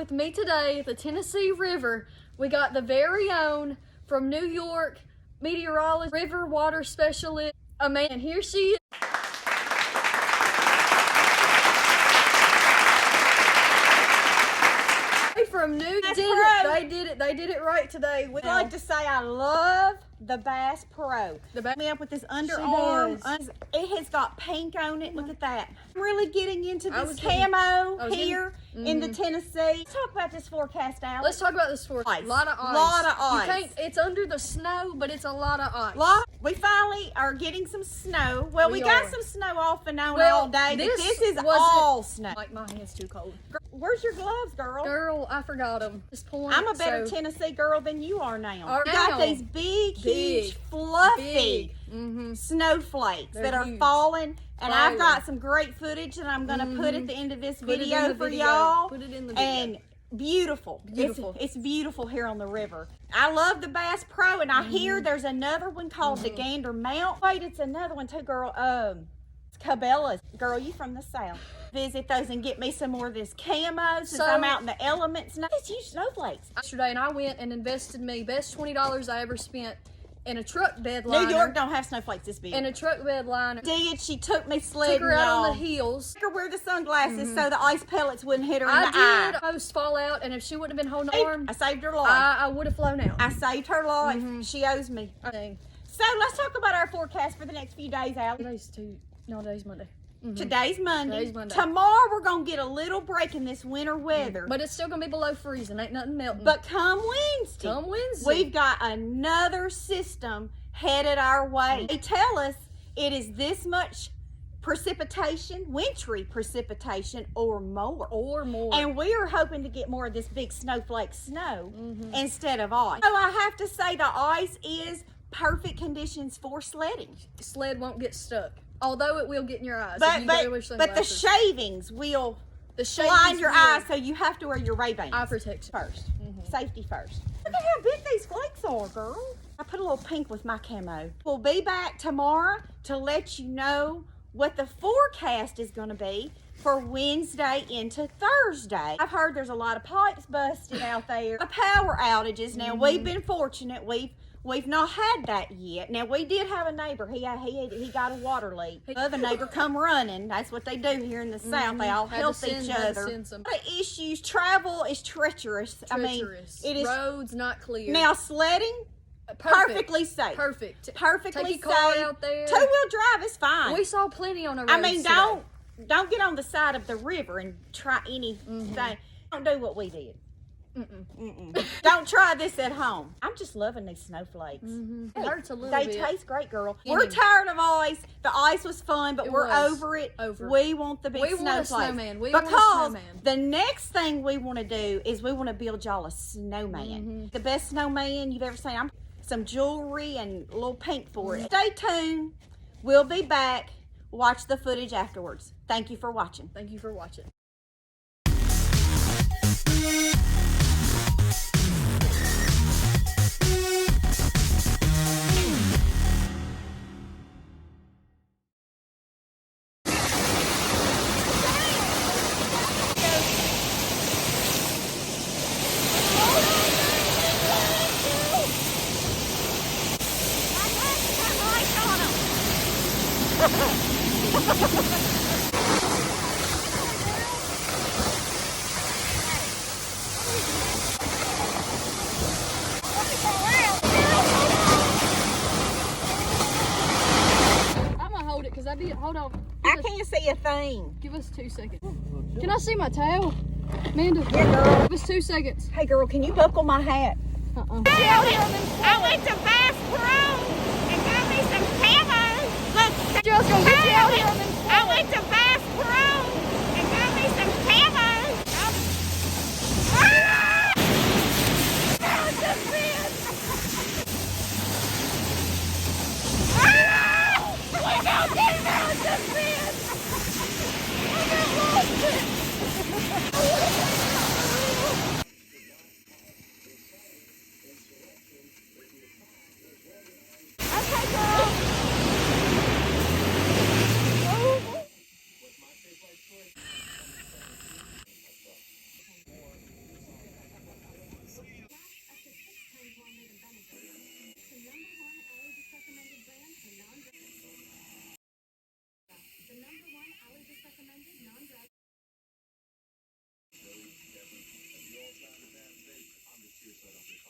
with me today at the Tennessee River. We got the very own from New York meteorologist, river water specialist, Amanda. And here she is. From New They did it right today. I'd like to say I love the Bass Pro. Me up with this underarm. It has got pink on it. Look at that. I'm really getting into this camo here in the Tennessee. Let's talk about this forecast, Alex. Let's talk about this forecast. A lot of ice. It's under the snow, but it's a lot of ice. We finally are getting some snow. Well, we got some snow off and on all day, but this is all snow. Like my hand's too cold. Where's your gloves, girl? Girl, I forgot them. This point, I'm a better Tennessee girl than you are now. We got these big, huge, fluffy snowflakes that are falling. And I've got some great footage that I'm going to put at the end of this video for y'all. Put it in the video. And beautiful. It's beautiful here on the river. I love the Bass Pro, and I hear there's another one called the Gander Mount. Wait, it's another one too, girl. It's Cabela's. Girl, you from the South. Visit those and get me some more of this camo since I'm out in the elements. Now, it's huge snowflakes. Yesterday, and I went and invested me best $20 I ever spent in a truck bed liner. New York don't have snowflakes this big. In a truck bed liner. She took me sledding, took her out on the hills. Took her wear the sunglasses so the ice pellets wouldn't hit her in the eye. I did almost fall out, and if she wouldn't have been holding the arm, I saved her life. I would have flown out. I saved her life. She owes me. So let's talk about our forecast for the next few days, Alex. Today's Monday. Today's Monday. Tomorrow we're going to get a little break in this winter weather. But it's still going to be below freezing. Ain't nothing melting. But come Wednesday, we've got another system headed our way. They tell us it is this much precipitation, wintry precipitation, or more. And we are hoping to get more of this big snowflake snow instead of ice. So I have to say the ice is perfect conditions for sledding. Sled won't get stuck. Although it will get in your eyes. But the shavings will blind your eyes, so you have to wear your Ray-Bans. Eye protection. First. Safety first. Look at how big these flakes are, girl. I put a little pink with my camo. We'll be back tomorrow to let you know what the forecast is going to be for Wednesday into Thursday. I've heard there's a lot of pipes busted out there. The power outages. Now, we've been fortunate. We've not had that yet. Now, we did have a neighbor. He got a water leak. The other neighbor come running. That's what they do here in the South. They all help each other. Issues. Travel is treacherous. I mean, it is. Roads not clear. Now, sledding, perfectly safe. Perfectly Take your car out there. Two-wheel drive is fine. We saw plenty on the road. I mean, don't get on the side of the river and try anything. Don't do what we did. Don't try this at home. I'm just loving these snowflakes. It hurts a little bit. They taste great, girl. We're tired of ice. The ice was fun, but we're over it. We want the big snowflakes. Want a snowman. Because the next thing we want to do is we want to build y'all a snowman. The best snowman you've ever seen. Some jewelry and a little paint for it. Stay tuned. We'll be back. Watch the footage afterwards. Thank you for watching. Thank you for watching. I'm gonna hold it because hold on. I can't see a thing. Give us 2 seconds. Can I see my tail? Amanda. Yeah, girl. Give us 2 seconds. Hey, girl, can you buckle my hat? I went to Bass Pro and got me some camo. Look, Joe's gonna get you out here. I went to Bass Pro and got me some camo. Mountain fish! We don't get mountain fish! I got lost. Okay, girl. so I don't get